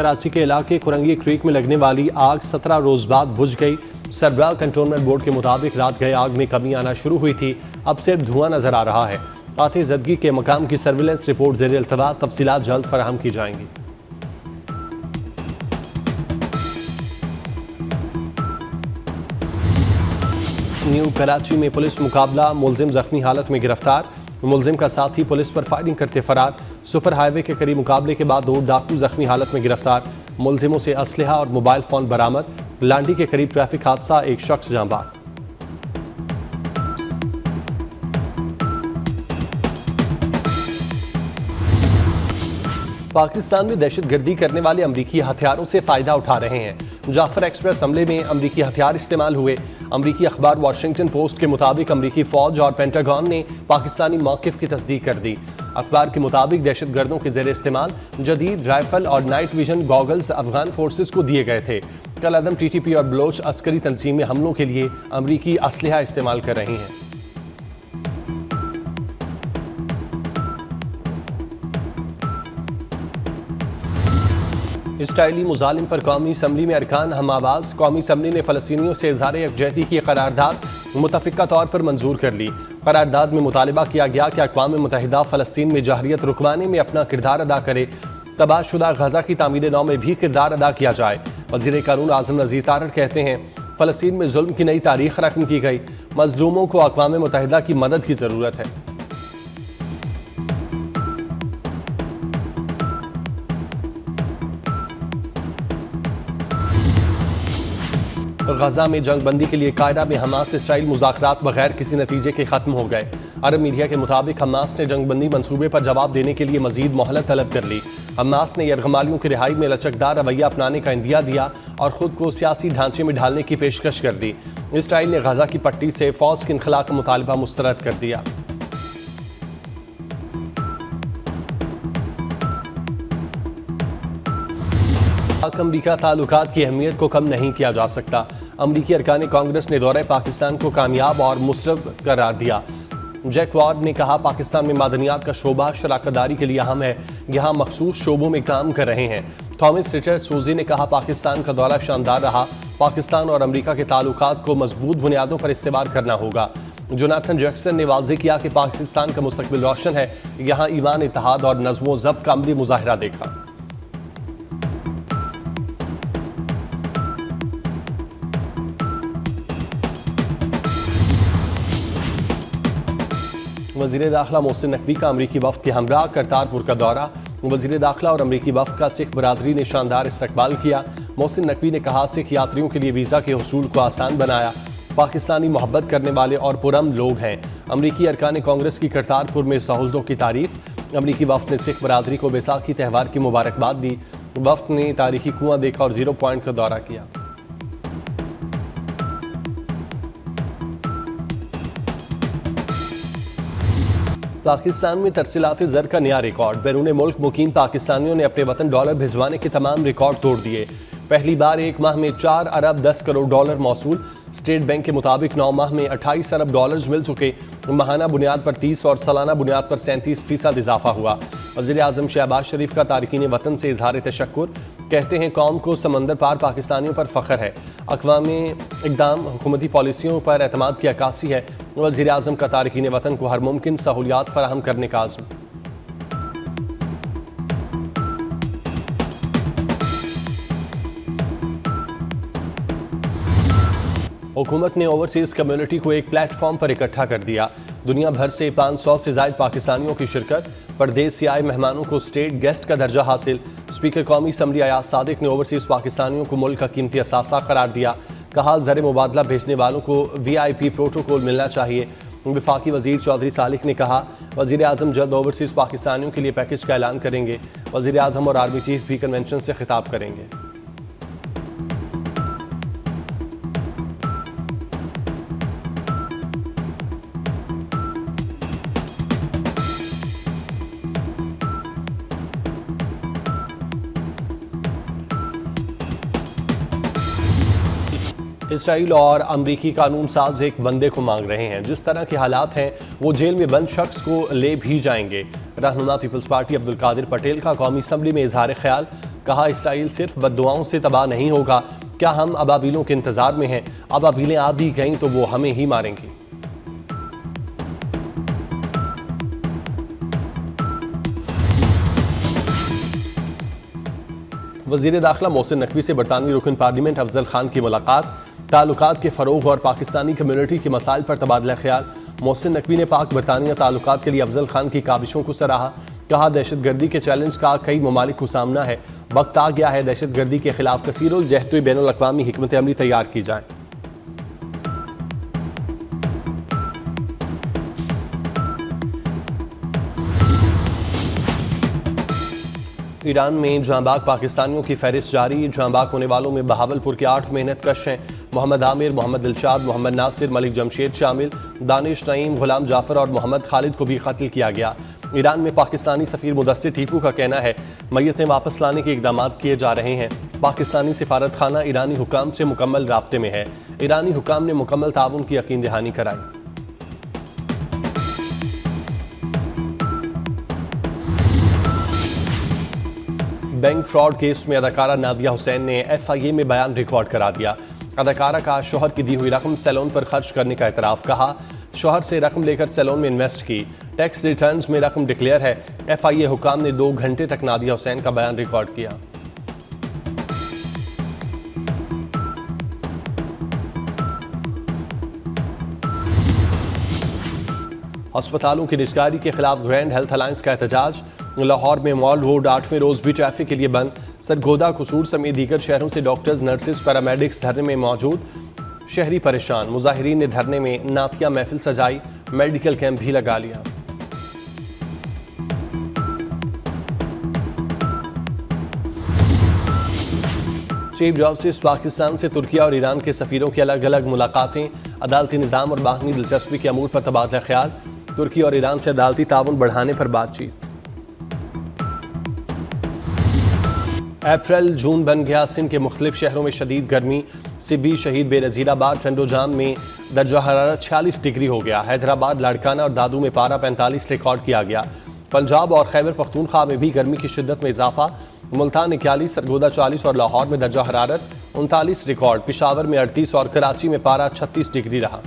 कराची के इलाके खुरंगी क्रीक में लगने वाली आग 17 रोज बाद बुझ गई। सरबराह कंटोनमेंट बोर्ड के मुताबिक रात गए आग में कमी आना शुरू हुई थी, अब सिर्फ धुआं नजर आ रहा है। आतिशज़दगी के मकाम की सर्विलेंस रिपोर्ट ज़ेर इल्तवा, तफसीलात जल्द फराहम की जाएंगी। न्यू कराची में पुलिस मुकाबला, मुलजिम जख्मी हालत में गिरफ्तार। मुलजिम का साथी पुलिस पर फायरिंग करते फरार। सुपर हाईवे के करीब मुकाबले के बाद 2 डाकू जख्मी हालत में गिरफ्तार। मुलजिमों से असलहा और मोबाइल फोन बरामद। लांडी के करीब ट्रैफिक हादसा, एक शख्स जाँ बाग। पाकिस्तान में दहशतगर्दी करने वाले अमरीकी हथियारों से फायदा उठा रहे हैं। जाफर एक्सप्रेस हमले में अमरीकी हथियार इस्तेमाल हुए। अमरीकी अखबार वाशिंगटन पोस्ट के मुताबिक अमरीकी फौज और पेंटागन ने पाकिस्तानी मौक़िफ़ की तस्दीक कर दी। अखबार के मुताबिक दहशतगर्दों के ज़ेर इस्तेमाल जदीद राइफल और night vision goggles Afghan forces को दिए गए थे। कल अदम TTP और बलोच अस्करी तंजीमें हमलों के लिए अमरीकी असलहा इस्तेमाल कर रही हैं। इसराइली मुजालिम पर कौमी असम्बली में अरकान हम आवाज़। कौमी असम्बली ने फ़लस्तीनियों से इज़हार यकजहती की करारदाद मुतफ़िक़ा तौर पर मंजूर कर ली। करारदाद में मुतालबा किया गया कि अक़वाम मुत्तहिदा फ़लस्तीन में जहरियत रुकवाने में अपना किरदार अदा करे। तबाहशुदा गज़ा की तामीर नौ में भी किरदार अदा किया जाए। वज़ीर कानून आज़म नज़ीर तारड़ कहते हैं, फ़लस्तीन में जुल्म की नई तारीख़ रकम की गई। मज़लूमों को अक़वाम मुत्तहिदा की मदद की ज़रूरत है। गजा में जंग बंदी के लिए कायदा में हमास इसराइल मुज़ाकरात बगैर किसी नतीजे के खत्म हो गए। अरब मीडिया के मुताबिक हमास ने जंग बंदी मंसूबे पर जवाब देने के लिए मजीद मोहलत तलब कर ली। हमास ने यरगमालियों की रिहाई में लचकदार रवैया अपनाने का इंदिया दिया और खुद को सियासी ढांचे में ढालने की पेशकश कर दी। इसराइल ने गजा की पट्टी से फौज के इनखला का मुतालबा मुस्तरद कर दिया। अमरीका ताल्लुकात की अहमियत को कम नहीं किया जा सकता। अमरीकी अरकान कांग्रेस ने दौरे पाकिस्तान को कामयाब और मुसरफ करार दिया। जैक वार्ड ने कहा, पाकिस्तान में मादनियात का शोबा शराकतदारी के लिए अहम है, यहाँ मखसूस शोबों में काम कर रहे हैं। थॉमस रिचर्ड सूजी ने कहा, पाकिस्तान का दौरा शानदार रहा। पाकिस्तान और अमरीका के ताल्लुकात को मजबूत बुनियादों पर इस्तेमाल करना होगा। जोनाथन जैक्सन ने वाज़ेह किया कि पाकिस्तान का मुस्तकबिल रोशन है, यहाँ ईमान, इत्तेहाद और नज़्म व ज़ब्त का अमली मुजाहिरा देखा। वज़ीर दाखिला मोहसिन नकवी का अमरीकी वफ़द के हमरा करतारपुर का दौरा। वज़ीर दाखिला और अमरीकी वफ़द का सिख बरादरी ने शानदार इस्तकबाल किया। मोहसिन नकवी ने कहा, सिख यात्रियों के लिए वीज़ा के हुसूल को आसान बनाया। पाकिस्तानी मोहब्बत करने वाले और पुरअमन लोग हैं। अमरीकी अरकान कांग्रेस की करतारपुर में सहूलतों की तारीफ। अमरीकी वफ़द ने सिख बरादरी को बैसाखी त्यौहार की मुबारकबाद दी। वफ़द ने तारीखी कुआं देखा और 0 पॉइंट का दौरा किया। पाकिस्तान में तरसीलात ज़र का नया रिकॉर्ड। बैरून मुल्क मुकीम पाकिस्तानियों ने अपने वतन डॉलर भिजवाने के तमाम रिकॉर्ड तोड़ दिए। पहली बार एक माह में 4 अरब 10 करोड़ डॉलर मौसूल। स्टेट बैंक के मुताबिक 9 माह में 28 अरब डॉलर्स मिल चुके। माहाना बुनियाद पर 30 और सालाना बुनियाद पर 37% इजाफा हुआ। वज़ीर आज़म शहबाज शरीफ का तारकीन वतन से इजहार तशक्कुर। कहते हैं, कौम को समंदर पार पाकिस्तानियों पर फ़ख्र है। अक़वामी इक़दाम हुकूमती पॉलिसियों पर एतमाद की अक्कासी है। वज़ीर आज़म का तारकीन वतन को हर मुमकिन सहूलियात फराहम करने का आज़म। हुकूमत ने ओवरसीज़ कम्युनिटी को एक प्लेटफॉर्म पर इकट्ठा कर दिया। दुनिया भर से 500 से ज़ायद पाकिस्तानियों की शिरकत। परदेश से आए मेहमानों को स्टेट गेस्ट का दर्जा हासिल। स्पीकर कौमी असम्बली अयाज सादिक ने ओवरसीज़ पाकिस्तानियों को मुल्क का कीमती असासा करार दिया। कहा, ज़र मुबादला भेजने वालों को VIP प्रोटोकॉल मिलना चाहिए। वफाकी वज़ीर चौधरी सालिक ने कहा, वज़ीर आज़म जल्द ओवरसीज़ पाकिस्तानियों के लिए पैकेज का ऐलान करेंगे। वज़ीर आज़म और आर्मी चीफ भी कन्वेंशन से खिताब करेंगे। इसराइल और अमरीकी कानून साज एक बंदे को मांग रहे हैं। जिस तरह के हालात हैं वो जेल में बंद शख्स को ले भी जाएंगे। रहनुमा पीपल्स पार्टी अब्दुल कादिर पटेल का कौमी असम्बली में इजहार ख्याल। कहा इसराइल सिर्फ बद्दुआओं से तबाह नहीं होगा। क्या हम अबाबीलों के इंतजार में हैं? अबाबीलें आ भी गईं तो वो हमें ही मारेंगी। वज़ीर दाखिला मोहसिन नकवी से बरतानवी रुकन पार्लियामेंट अफजल खान की मुलाकात, ताल्लुकात के फ़रोग़ और पाकिस्तानी कम्यूनिटी के मसाइल पर तबादला ख्याल। मोहसिन नकवी ने पाक बरतानिया ताल्लुकात के लिए अफजल खान की काविशों को सराहा। कहा दहशतगर्दी के चैलेंज का कई ममालिक को सामना है, वक्त आ गया है दहशतगर्दी के खिलाफ कसीरुल जहद बैनुल-अक़वामी हिकमत अमली तैयार की जाए। ईरान में जांबाग पाकिस्तानियों की फहरिस्त जारी। जांबाग होने वालों में बहावलपुर के 8 मेहनत कश हैं। मोहम्मद आमिर, मोहम्मद दिलशाद, मोहम्मद नासिर, मलिक जमशेद शामिल। दानिश नईम, गुलाम जाफर और मोहम्मद खालिद को भी कत्ल किया गया। ईरान में पाकिस्तानी सफ़ीर मुदस्सिर टीपू का कहना है मैयतें वापस लाने के इक़दाम किए जा रहे हैं। पाकिस्तानी सिफारत खाना ईरानी हुकाम से मुकम्मल राब्ते में है। ईरानी हुकाम ने मुकम्मल ताउन की यकीन दहानी कराई। बैंक फ्रॉड केस में अदाकारा नादिया हुसैन ने FIA में बयान रिकॉर्ड करा दिया। अदाकारा का शोहर की दी हुई रकम सैलून पर खर्च करने का एतराफ़। कहा शोहर से रकम लेकर सैलून में इन्वेस्ट की, टैक्स रिटर्न्स में रकम डिक्लेयर है। FIA हुकाम ने 2 घंटे तक नादिया हुसैन का बयान रिकॉर्ड किया। अस्पतालों की निजकारी के खिलाफ ग्रैंड हेल्थ अलायंस का एहतजाज। लाहौर में मॉल रोड 8वें रोज भी ट्रैफिक के लिए बंद। सरगोदा, कसूर समेत दीगर शहरों से डॉक्टर्स, नर्सेज, पैरामेडिक्स धरने में मौजूद। शहरी परेशान, मुजाहिरीन ने धरने में नातिया महफिल सजाई, मेडिकल कैंप भी लगा लिया। चीफ जस्टिस पाकिस्तान से तुर्किया और ईरान के सफीरों की अलग अलग मुलाकातें। अदालती निज़ाम और बाहमी दिलचस्पी के अमूर पर तबादला ख्याल। तुर्की और ईरान से अदालती ताउन बढ़ाने पर बातचीत। अप्रैल जून बन गया सिंध के मुख्तलिफ शहरों में शदीद गर्मी। सिब्बी, शहीद बेनज़ीराबाद, चंडोजाम में दर्जा हरारत 46 डिग्री हो गया। हैदराबाद, लाड़काना और दादू में पारा 45 रिकॉर्ड किया गया। पंजाब और खैबर पख्तूनख्वा में भी गर्मी की शिद्दत में इजाफा। मुल्तान 41, सरगोदा 40 और लाहौर में दर्जा हरारत 39 रिकॉर्ड। पिशावर में 38 और कराची में पारा 36 डिग्री रहा।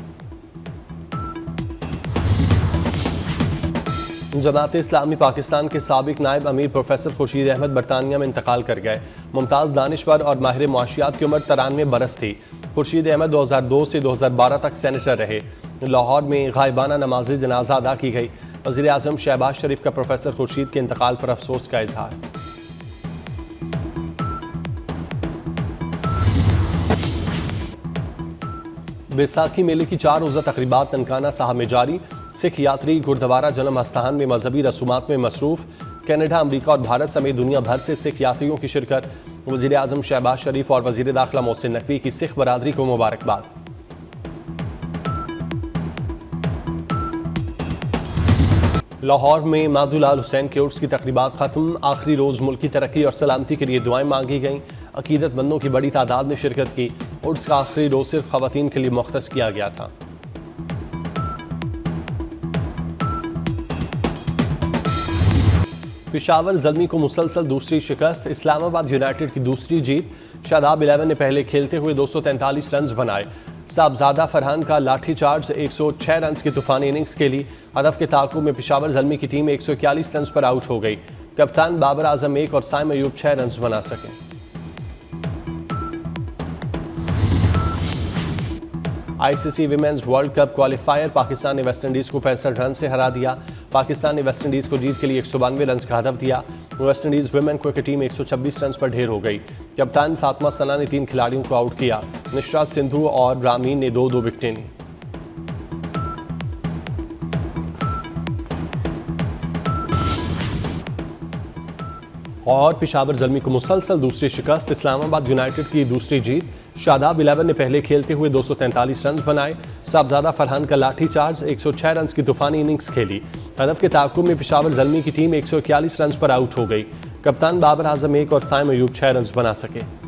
जमात इस्लामी पाकिस्तान के साबिक नायब अमीर प्रोफेसर खुर्शीद अहमद बरतानिया में इंतकाल कर गए। मुमताज़ दानिश्वर और माहिर मुआशियात की उम्र 93 बरस थी। खुर्शीद अहमद 2002 से 2012 तक सेनेटर रहे। लाहौर में गायबाना नमाज जनाजा अदा की गई। वज़ीर आज़म शहबाज शरीफ का प्रोफेसर खुर्शीद के इंतकाल पर अफसोस का इजहार। बैसाखी मेले की 4 रोज़ा तकरीबात ननकाना साहब में जारी। सिख यात्री गुरुद्वारा जन्म अस्थान में मजहबी रसूमात में मसरूफ। कनाडा, अमरीका और भारत समेत दुनिया भर से सिख यात्रियों की शिरकत। वज़ीर आज़म शहबाज शरीफ और वज़ीर दाखिला मोहसिन नकवी की सिख बरादरी को मुबारकबाद। लाहौर में माधुलाल हुसैन के उर्स की तकरीबात खत्म। आखिरी रोज़ मुल्क की तरक्की और सलामती के लिए दुआएं मांगी गईं। अकीदतमंदों की बड़ी तादाद ने शिरकत की। उर्स का आखिरी रोज़ सिर्फ ख़वातीन के लिए मुख्तस किया गया था। पेशावर ज़ल्मी को मुसलसल दूसरी शिकस्त। इस्लामाबाद यूनाइटेड की दूसरी जीत। शादाब 11 ने पहले खेलते हुए 243 रन बनाए। साहबजादा फरहान का लाठी चार्ज 106 रन की तूफानी इनिंग्स के लिए। हदफ के ताक़ुब में पेशावर ज़ल्मी की टीम 141 रन पर आउट हो गई। कप्तान बाबर आजम 1 और साइम अयूब 6 रन बना सके। ICC women's world cup qualifier. Pakistan ने वेस्टइंडीज़ को 65 रन से हरा दिया। पाकिस्तान ने वेस्टइंडीज़ को जीत के लिए 192 रन का हदफ दिया। West Indies women cricket team 126 run पर ढेर हो गई। कप्तान फातिमा सना ने 3 खिलाड़ियों को आउट किया। निशरात सिंधु और रामीन ने 2-2 विकेटें ली। और पेशावर ज़ल्मी को मुसलसल दूसरी शिकस्त। इस्लामाबाद यूनाइटेड की दूसरी जीत। शादाब 11 ने पहले खेलते हुए 243 रन बनाए। साहबजादा फरहान का लाठी चार्ज 106 रन की तूफानी इनिंग्स खेली। हदफ के ताक़ुब में पेशावर ज़ल्मी की टीम 141 रन पर आउट हो गई। कप्तान बाबर आजम 1 और साइम अयूब 6 रन बना सके।